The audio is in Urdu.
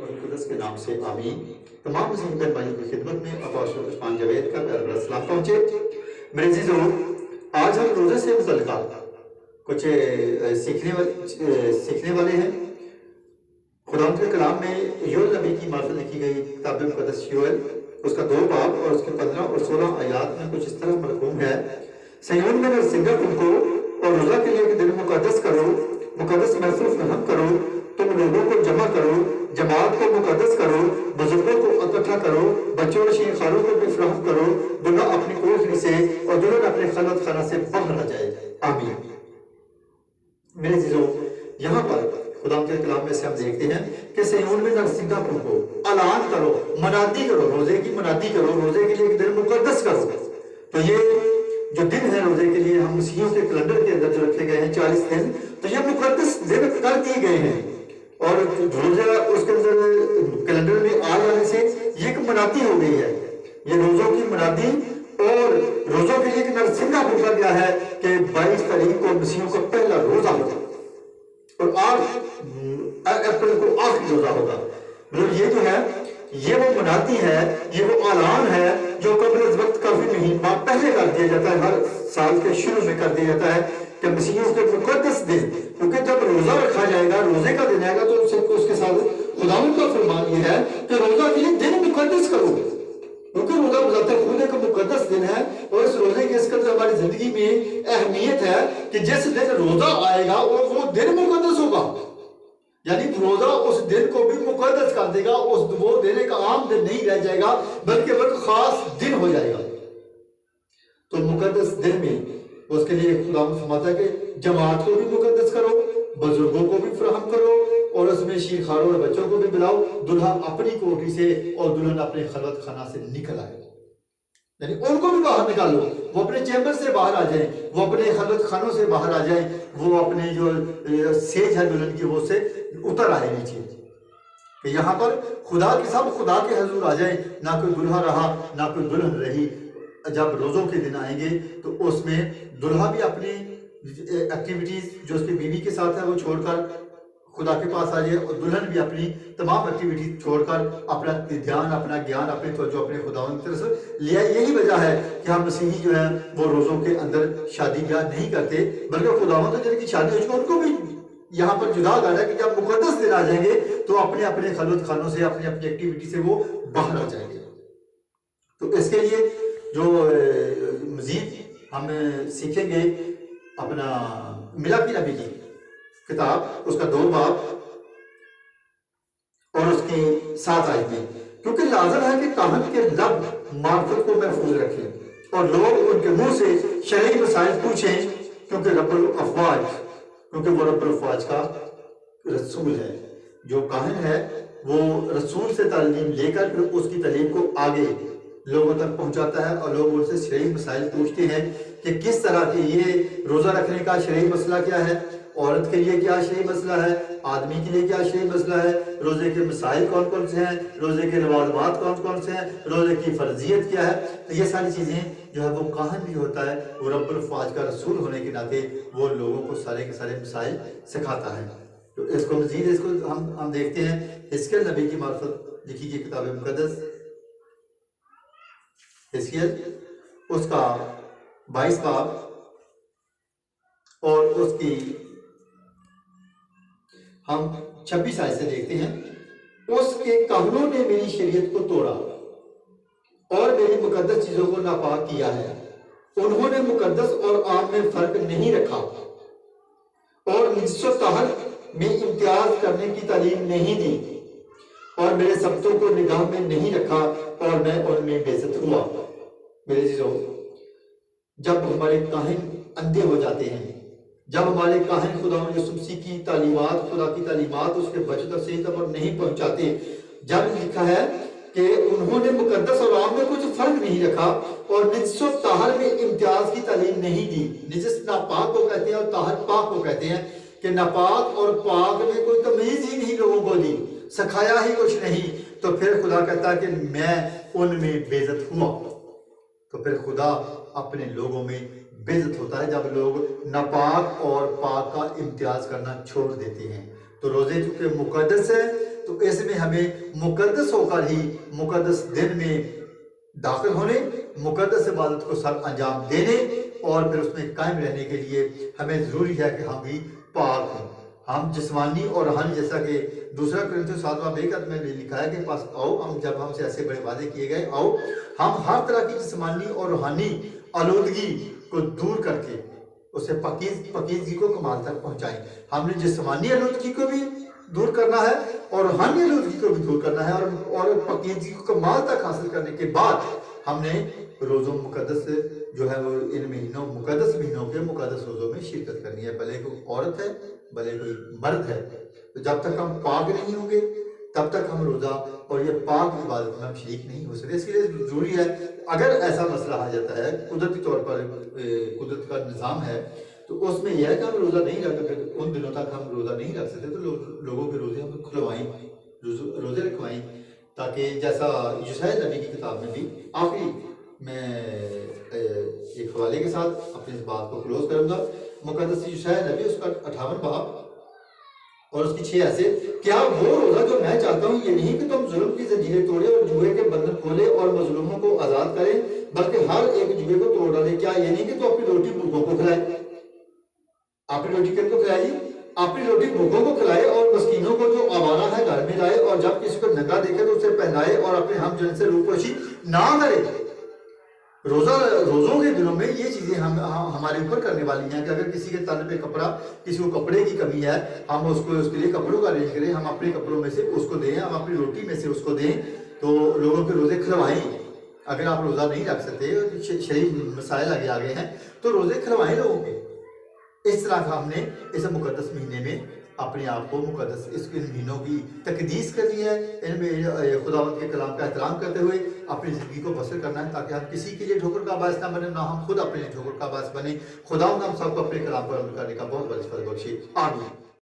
اور قدس کے نام سے آمین۔ تمام مسیحی بہن بھائیوں کی خدمت میں اپوسٹل عثمان جاوید کا پیارا بھرا سلام پہنچے۔ میرے عزیزو، آج ہم روزے سے متعلقہ کچھ سیکھنے والے ہیں۔ خدا کے کلام میں یوئیل نبی کی معرفت لکھی گئی کتاب مقدس یوئیل، اس کا 2 باب اور اس کے 15 اور 16 آیات میں کچھ اس طرح مرقوم ہے: سیون میں نرسنگا تم کو اور روزہ کے لیے دل مقدس کرو، مقدس محفل فراہم کرو، تم لوگوں کو جمع کرو، جماعت کو مقدس کرو، بزرگوں کو اکٹھا کرو، بچوں اور شیخاروں کو بھی فراہم کرو، دلہا اپنی کوٹری سے اور دلہن اپنے خلوت خانہ سے باہر آ جائے، آمین۔ میرے عزیزو، یہاں پر خدا کے کلام میں سے ہم دیکھتے ہیں کہ سیون میں نرسنگا تم کو اعلان کرو، منادی کرو، روزے کی منادی کرو، روزے کے لیے ایک دن مقدس کرو۔ تو یہ جو دن ہے روزے کے لیے ہم مسیحیوں کے کیلنڈر کے اندر جو رکھے گئے ہیں 40 دن، تو یہ مقدس دن کر دیے گئے ہیں، اور روزہ اس کے اندر کیلنڈر میں آ جانے سے یہ ایک منادی ہو گئی ہے، یہ روزوں کی منادی، اور روزوں کے لیے ایک نرسنگا بھوکا گیا ہے کہ 22 تاریخ کو مسیحیوں کا پہلا روزہ ہوگا اور 8 اپریل کو آخری روزہ ہوگا۔ مطلب یہ جو ہے یہ وہ منادی ہے، یہ وہ اعلان ہے جو قبل از وقت کافی مہینہ پہلے کر دیا جاتا ہے، ہر سال کے شروع میں کر دیا جاتا ہے کہ مسیحیوں کے مقدس دن، کیونکہ جب روزہ رکھا جائے گا، روزے کا دن آئے گا، تو اس کے ساتھ خداوند کا فرمان یہ ہے کہ روزہ کے لیے دن مقدس کرو، کیونکہ روزہ بذات خود ایک مقدس دن ہے، اور اس روزے کے اس قدر ہماری زندگی میں اہمیت ہے کہ جس دن روزہ آئے گا وہ دن مقدس ہوگا، یعنی روزہ اس دن کو بھی مقدس کر دے گا، وہ دن ایک عام دن نہیں رہ جائے گا بلکہ وہ ایک خاص دن ہو جائے گا۔ تو مقدس دن میں اس کے لیے خدا فرماتا ہے کہ جماعت کو بھی مقدس کرو، بزرگوں کو بھی فراہم کرو، اور اس میں شیخاروں اور بچوں کو بھی بلاؤ، دلہا اپنی کوٹری سے اور دلہن اپنے خلوت خانہ سے نکل آئے، یعنی ان کو بھی باہر نکالو، وہ اپنے چیمبر سے باہر آ جائیں، وہ اپنے خلوت خانوں سے باہر آ جائیں، وہ اپنے جو سیج ہے دلہن کی وہ سے اتر آئے نیچے، کہ یہاں پر خدا کے سب خدا کے حضور آ جائیں، نہ کوئی دلہا رہا نہ کوئی دلہن رہی۔ جب روزوں کے دن آئیں گے تو اس میں دلہا بھی اپنی ایکٹیویٹیز جو اس کی بیوی کے ساتھ ہے وہ چھوڑ کر خدا کے پاس آ جائے، اور دلہن بھی اپنی تمام ایکٹیویٹیز چھوڑ کر اپنا دھیان، اپنا گیان، اپنے توجہ اپنے خداوند کی طرف سے لیا۔ یہی وجہ ہے کہ ہم مسیحی جو ہیں وہ روزوں کے اندر شادی بیاہ نہیں کرتے، بلکہ خداوند جن کی شادی ہو چکی ان کو بھی یہاں پر جدا کر ہے کہ جب مقدس دن آ جائیں گے تو اپنے اپنے خلوت خانوں سے اپنی اپنی ایکٹیویٹی سے وہ باہر آ جائیں گے۔ تو اس کے لیے جو مزید ہم سیکھیں گے اپنا ملاکی نبی کی کتاب، اس کا 2 باب اور اس کی 7 آیتیں، کیونکہ لازم ہے کہ کاہن کے لب معرفت کو محفوظ رکھیں اور لوگ ان کے منہ سے شرعی مسائل پوچھیں، کیونکہ وہ رب الافواج کا رسول ہے۔ جو کاہن ہے وہ رسول سے تعلیم لے کر پھر اس کی تعلیم کو آگے لوگوں تک پہنچاتا ہے، اور لوگ ان سے شرعی مسائل پوچھتے ہیں کہ کس طرح کی یہ روزہ رکھنے کا شرعی مسئلہ کیا ہے، عورت کے لیے کیا شرعی مسئلہ ہے، آدمی کے لیے کیا شرعی مسئلہ ہے، روزے کے مسائل کون کون سے ہیں، روزے کے لوازمات کون کون سے ہیں، روزے کی فرضیت کیا ہے۔ تو یہ ساری چیزیں جو ہے وہ کاہن بھی ہوتا ہے، وہ رب الافواج کا رسول ہونے کے ناطے وہ لوگوں کو سارے کے سارے مسائل سکھاتا ہے۔ تو اس کو مزید ہم دیکھتے ہیں حزقیل نبی کی معرفت لکھی گئی کتاب مقدس حزقیل، اس کا 22 باب اور اس کی ہم 26 آیت سے دیکھتے ہیں: اس کے کاہنوں نے میری شریعت کو توڑا اور میری مقدس چیزوں کو ناپاک کیا ہے، انہوں نے مقدس اور عام میں فرق نہیں رکھا اور نجس و طہر میں امتیاز کرنے کی تعلیم نہیں دی، اور میرے سبتوں کو نگاہ میں نہیں رکھا اور میں ان میں بے عزت ہوا۔ میرے عزیزو، جب ہمارے کاہن اندھے ہو جاتے ہیں، جب ہمارے کاہن خدا یسوع مسیح کی تعلیمات، خدا کی تعلیمات اس کے بچت اور صحیح طور پر نہیں پہنچاتے، جب لکھا ہے کہ انہوں نے مقدس اور عام میں کچھ فرق نہیں رکھا اور نجس و طہر میں امتیاز کی تعلیم نہیں دی۔ نجس ناپاک کو کہتے ہیں اور طاہر پاک کو کہتے ہیں، کہ ناپاک اور پاک میں کوئی تمیز ہی نہیں لوگوں کو دی، سکھایا ہی کچھ نہیں، تو پھر خدا کہتا ہے کہ میں ان میں بے عزت ہوا۔ تو پھر خدا اپنے لوگوں میں بے عزت ہوتا ہے جب لوگ ناپاک اور پاک کا امتیاز کرنا چھوڑ دیتے ہیں۔ تو روزے چونکہ مقدس ہے تو تو اس میں ہمیں مقدس ہو کر ہی مقدس دن میں داخل ہونے، مقدس عبادت کو سر انجام دینے اور پھر اس میں قائم رہنے کے لیے ہمیں ضروری ہے کہ ہم بھی پاک ہوں، ہم جسمانی اور روحانی، جیسا کہ دوسرا کرنتھیوں 7:1 میں بھی لکھا ہے کہ پاس آؤ، ہم جب ہم سے ایسے بڑے وعدے کیے گئے، آؤ ہم ہر طرح کی جسمانی اور روحانی آلودگی کو دور کر کے اسے پاکیزگی کو کمال تک پہنچائیں۔ ہم نے جسمانی آلودگی کو بھی دور کرنا ہے اور روحانی آلودگی کو بھی دور کرنا ہے، اور پاکیزگی کو کمال تک حاصل کرنے کے بعد ہم نے روزوں مقدس جو ہے وہ ان مہینوں، مقدس مہینوں کے مقدس روزوں میں شرکت کرنی ہے، بھلے کوئی عورت ہے بھلے کوئی مرد ہے۔ تو جب تک ہم پاک نہیں ہوں گے تب تک ہم روزہ اور یہ پاک عبادت میں ہم شریک نہیں ہو سکتے۔ اس کے لیے ضروری ہے، اگر ایسا مسئلہ آ جاتا ہے قدرتی طور پر، قدرت کا نظام ہے، تو اس میں یہ ہے کہ ہم روزہ نہیں رکھ سکتے، ان دنوں تک ہم روزہ نہیں رکھ سکتے، تو لوگوں کے روزے ہم کھلوائیں، روزے رکھوائیں، تاکہ جیسا یوشع نبی کی کتاب میں بھی آخری میں ایک حوالے کے ساتھ اپنی اس بات کو کلوز کروں گا، مقدس یوشع نبی اس کا 58 باب اور اس کی 6 ایسے، کیا وہ روزہ جو میں چاہتا ہوں یہ نہیں کہ تم ظلم کی زنجیریں توڑے اور جوئے کے بندھن کھولے اور مظلوموں کو آزاد کرے، بلکہ ہر ایک جوئے کو توڑ ڈالے؟ کیا یہ نہیں کہ تو اپنی روٹی بھوکوں کو کھلائے؟ اپنی روٹی کن کو کھلائے؟ اپنی روٹی بھوکوں کو کھلائے اور مسکینوں کو جو آوارہ ہے گھر میں لائے، اور جب کسی کو ننگا دیکھے تو اسے پہنائے اور اپنے ہم جن سے روپوشی نہ کرے۔ روزوں کے دنوں میں یہ چیزیں ہمارے اوپر کرنے والی ہیں کہ اگر کسی کے تن پہ کپڑا، کسی کو کپڑے کی کمی ہے، ہم اس کے لیے کپڑوں کا ارینج کریں، ہم اپنے کپڑوں میں سے اس کو دیں، ہم اپنی روٹی میں سے اس کو دیں، تو لوگوں کے روزے کھلوائیں۔ اگر آپ روزہ نہیں رکھ سکتے، شرعی مسائل آگے ہیں، تو روزے کھلوائیں لوگوں کے۔ اس طرح ہم نے اس مقدس مہینے میں اپنے آپ کو مقدس، اس مہینوں کی تقدیس کرنی ہے، ان میں خداوند کے کلام کا احترام کرتے ہوئے اپنی زندگی کو بسر کرنا ہے، تاکہ ہم کسی کے لیے ٹھوکر کا باعث نہ بنے، نہ ہم خود اپنے لیے ٹھوکر کا باعث بنے۔ خداوند ہم سب کو اپنے کلام پر عمل کرنے کا بہت بڑا فضل بخشے، آمین۔